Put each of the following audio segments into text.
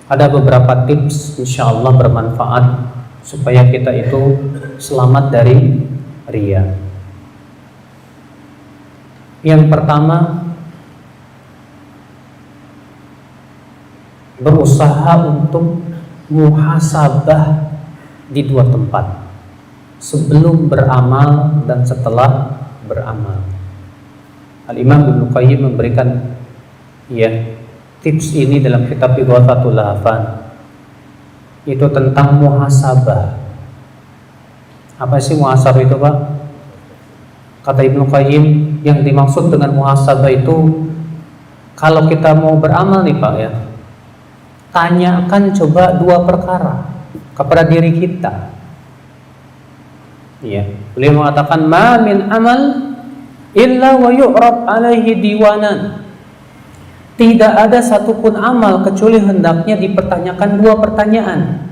Ada beberapa tips insya Allah bermanfaat supaya kita itu selamat dari riya. Yang pertama, berusaha untuk muhasabah di dua tempat, sebelum beramal dan setelah beramal. Al-Imam Ibnu Qayyim memberikan tips ini dalam kitab Ighathatul Lahfan, itu tentang muhasabah. Apa sih muhasabah itu, Pak? Kata Ibnu Qayyim, yang dimaksud dengan muhasabah itu, kalau kita mau beramal nih Pak ya, tanyakan coba dua perkara kepada diri kita. Beliau mengatakan, ma min amal illa wa yu'rab alaihi diwanan. Tidak ada satupun amal kecuali hendaknya dipertanyakan dua pertanyaan.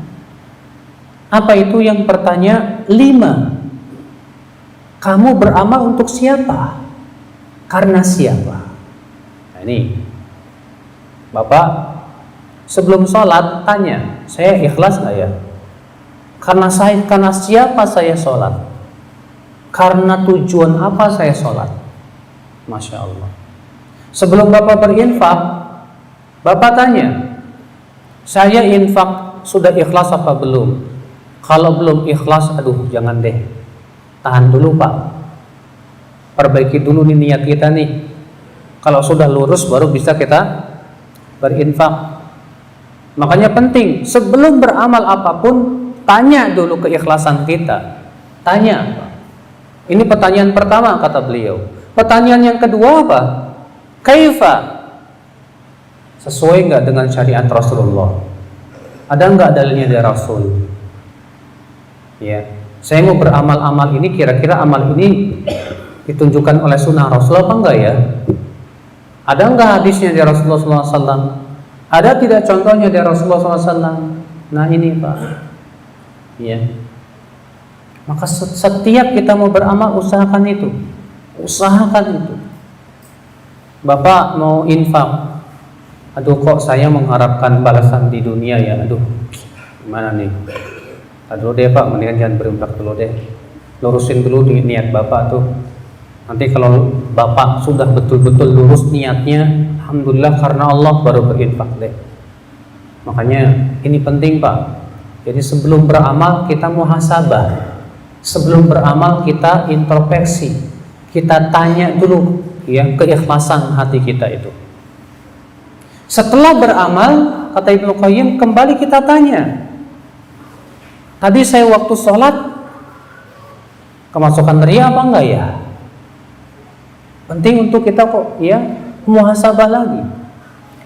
Apa itu yang pertanya? 5. Kamu beramal untuk siapa? Karena siapa? Nah ini, Bapak sebelum sholat tanya, saya ikhlas nggak ya? Karena siapa saya sholat? Karena tujuan apa saya sholat? Masya Allah. Sebelum Bapak berinfak, Bapak tanya, saya infak sudah ikhlas apa belum? Kalau belum ikhlas, aduh jangan deh, tahan dulu Pak, perbaiki dulu nih niat kita nih. Kalau sudah lurus baru bisa kita berinfak. Makanya penting sebelum beramal apapun, tanya dulu keikhlasan kita. Tanya. Ini pertanyaan pertama kata beliau. Pertanyaan yang kedua apa? Kaifa? Sesuai nggak dengan syariat Rasulullah? Ada nggak dalilnya dari Rasul? Saya mau beramal-amal ini, kira-kira amal ini ditunjukkan oleh sunnah Rasul apa enggak ya? Ada nggak hadisnya dari Rasulullah SAW? Ada tidak contohnya dari Rasulullah SAW? Nah ini Pak. Maka setiap kita mau beramal, usahakan itu. Bapak mau infak, aduh kok saya mengharapkan balasan di dunia ya, aduh gimana nih? Aduh deh Pak, mendingan jangan berinfak dulu deh, lurusin dulu niat Bapak tuh. Nanti kalau Bapak sudah betul-betul lurus niatnya, alhamdulillah karena Allah, baru berinfak deh. Makanya ini penting Pak. Jadi sebelum beramal kita muhasabah, sebelum beramal kita introspeksi, kita tanya dulu keikhlasan hati kita itu. Setelah beramal, kata Ibnu Qayyim, kembali kita tanya, tadi saya waktu sholat kemasukan riya apa enggak ya? Penting untuk kita muhasabah lagi.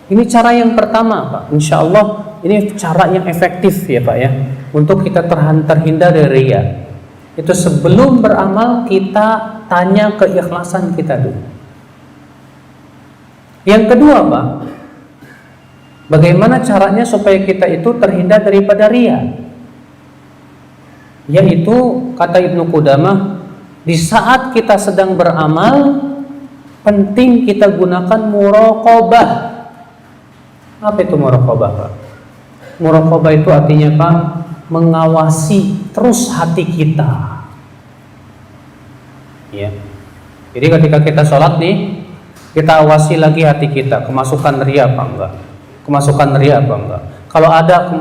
Ini cara yang pertama Pak. Insya Allah ini cara yang efektif ya Pak ya, untuk kita terhindar dari riya. Itu sebelum beramal kita tanya keikhlasan kita dulu. Yang kedua Pak, bagaimana caranya supaya kita itu terhindar daripada riya? Yaitu kata Ibnu Qudamah, di saat kita sedang beramal, penting kita gunakan muraqabah. Apa itu muraqabah Pak? Muraqabah itu artinya Pak, mengawasi terus hati kita. Jadi ketika kita sholat nih, kita awasi lagi hati kita, kemasukan riya apa enggak? Kemasukan riya apa enggak? Kalau ada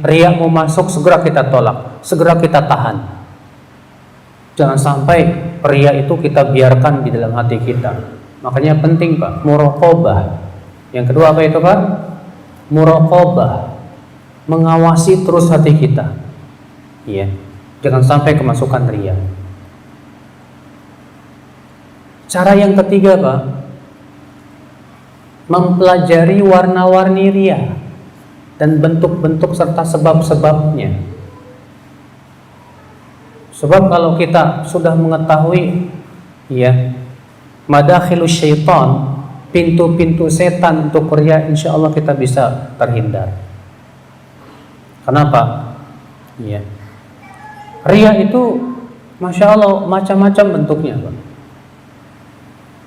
riya mau masuk, segera kita tolak, segera kita tahan. Jangan sampai riya itu kita biarkan di dalam hati kita. Makanya penting Pak, muraqabah. Yang kedua apa itu Pak? Muraqabah, mengawasi terus hati kita. Jangan sampai kemasukan riya. Cara yang ketiga Pak, mempelajari warna-warni riya dan bentuk-bentuk serta sebab-sebabnya. Sebab kalau kita sudah mengetahui madakhilus syaitan, pintu-pintu setan untuk riya, insya Allah kita bisa terhindar. Kenapa? Riya itu Masya Allah macam-macam bentuknya Pak.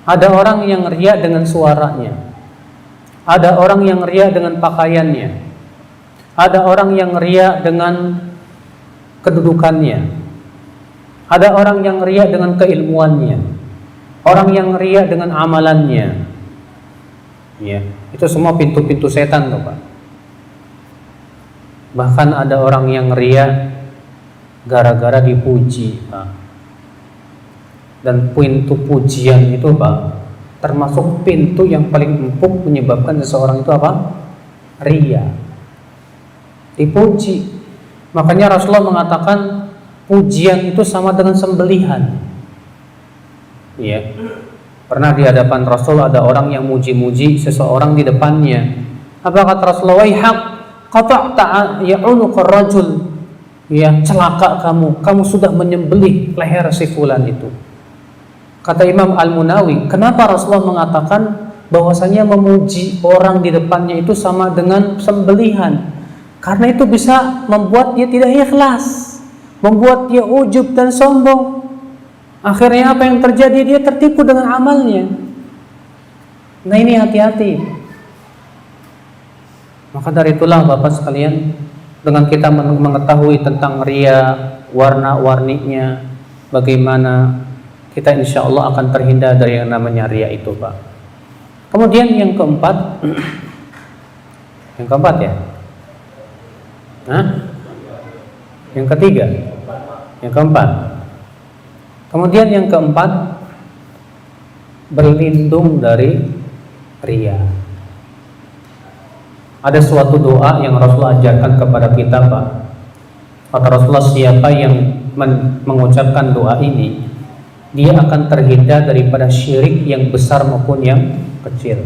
Ada orang yang riya dengan suaranya, ada orang yang riya dengan pakaiannya, Ada orang yang riya dengan kedudukannya. Ada orang yang riya dengan keilmuannya. Orang yang riya dengan amalannya. Ya, itu semua pintu-pintu setan tuh, Pak. Bahkan ada orang yang riya gara-gara dipuji, Pak. Dan pintu pujian itu, Pak, termasuk pintu yang paling empuk menyebabkan seseorang itu apa? Riya. Dipuji. Makanya Rasulullah mengatakan pujian itu sama dengan sembelihan. Ya. Pernah di hadapan Rasul ada orang yang muji-muji seseorang di depannya. Apa kata Rasulullah? Waihak, qata'ta ya'unuqar rajul. Ya, celaka kamu sudah menyembelih leher si fulan itu. Kata Imam Al-Munawi, kenapa Rasulullah mengatakan bahwasanya memuji orang di depannya itu sama dengan sembelihan? Karena itu bisa membuat dia tidak ikhlas, membuat dia ujub dan sombong. Akhirnya apa yang terjadi? Dia tertipu dengan amalnya. Nah, ini hati-hati. Maka dari itulah Bapak sekalian, dengan kita mengetahui tentang riya, warna-warninya, bagaimana kita insya Allah akan terhindar dari yang namanya riya itu, Pak. Kemudian yang keempat, ya? Hah? Yang ketiga, yang keempat. Kemudian yang keempat, berlindung dari riya. Ada suatu doa yang Rasulullah ajarkan kepada kita, Pak. Kata Rasulullah, siapa yang mengucapkan doa ini, dia akan terhindar daripada syirik yang besar maupun yang kecil.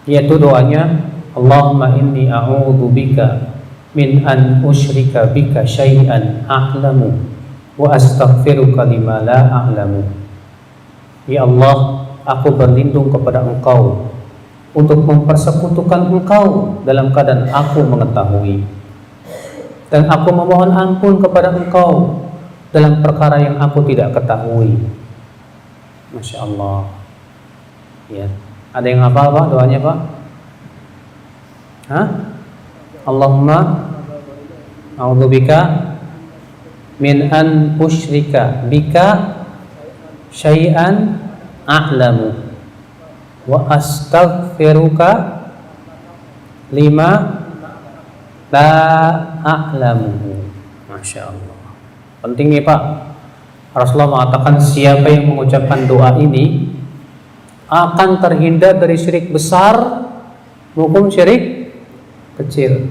Yaitu doanya, Allahumma inni a'udzubika min an usyrika bika syai'an a'lamu wa astaghfiruka lima la a'lamu. Ya Allah, aku berlindung kepada Engkau untuk mempersekutukan Engkau dalam keadaan aku mengetahui, dan aku memohon ampun kepada Engkau dalam perkara yang aku tidak ketahui. Masya Allah. Ya, ada yang hafal, Pak, doanya, Pak? Hah? Allahumma a'udzubika min an usyrika bika syai'an a'lamu wa astaghfiruka lima la a'lamu. Masya Allah. Penting nih, Pak. Rasulullah mengatakan siapa yang mengucapkan doa ini akan terhindar dari syirik besar maupun syirik kecil.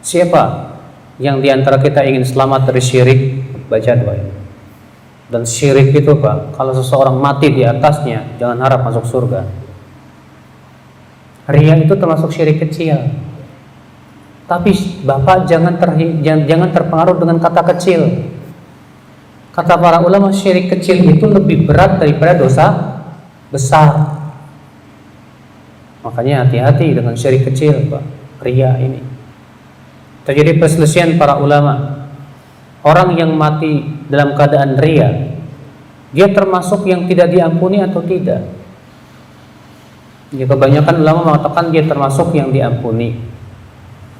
Siapa yang diantara kita ingin selamat dari syirik, baca doa ini. Dan syirik itu, Pak, kalau seseorang mati di atasnya, jangan harap masuk surga. Riya itu termasuk syirik kecil. Tapi Bapak jangan terpengaruh dengan kata kecil. Kata para ulama, syirik kecil itu lebih berat daripada dosa besar. Makanya hati-hati dengan syirik kecil, Pak. Riya ini. Terjadi perselisihan para ulama. Orang yang mati dalam keadaan riya, dia termasuk yang tidak diampuni atau tidak? Ya, kebanyakan ulama mengatakan dia termasuk yang diampuni.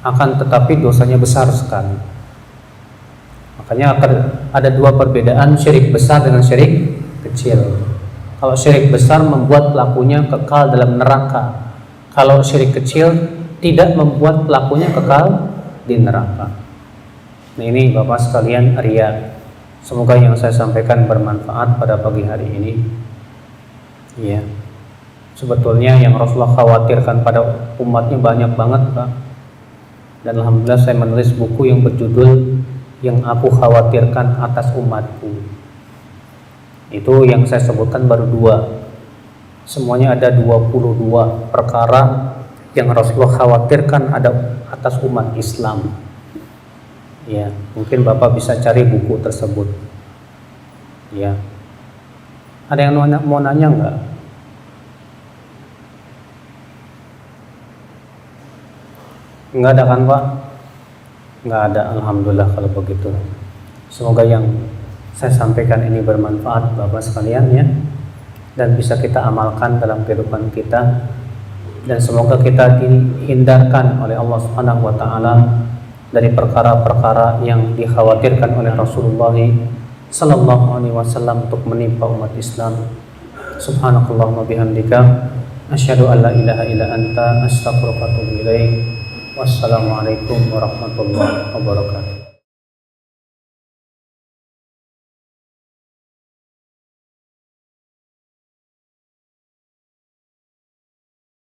Akan tetapi dosanya besar sekali. Makanya ada dua perbedaan syirik besar dengan syirik kecil. Kalau syirik besar membuat pelakunya kekal dalam neraka. Kalau syirik kecil tidak membuat pelakunya kekal di neraka. Nah, ini Bapak sekalian, riya. Semoga yang saya sampaikan bermanfaat pada pagi hari ini. Ya. Sebetulnya yang Rasulullah khawatirkan pada umatnya banyak banget, Pak. Dan alhamdulillah saya menulis buku yang berjudul Yang Aku Khawatirkan Atas Umatku. Itu yang saya sebutkan baru 2. Semuanya ada 22 perkara yang Rasulullah khawatirkan ada atas umat Islam. Ya, mungkin Bapak bisa cari buku tersebut. Ya. Ada yang mau nanya enggak? Enggak ada kan, Pak? Enggak ada, alhamdulillah kalau begitu. Semoga yang saya sampaikan ini bermanfaat Bapak sekalian, ya, dan bisa kita amalkan dalam kehidupan kita. dan semoga kita dihindarkan oleh Allah Subhanahu wa taala dari perkara-perkara yang dikhawatirkan oleh Rasulullah sallallahu alaihi wasallam untuk menimpa umat Islam. Subhanakallahumma bihamdika asyhadu an la ilaha illa anta astaghfiruka wa atubu ilaik. Wassalamualaikum warahmatullahi wabarakatuh.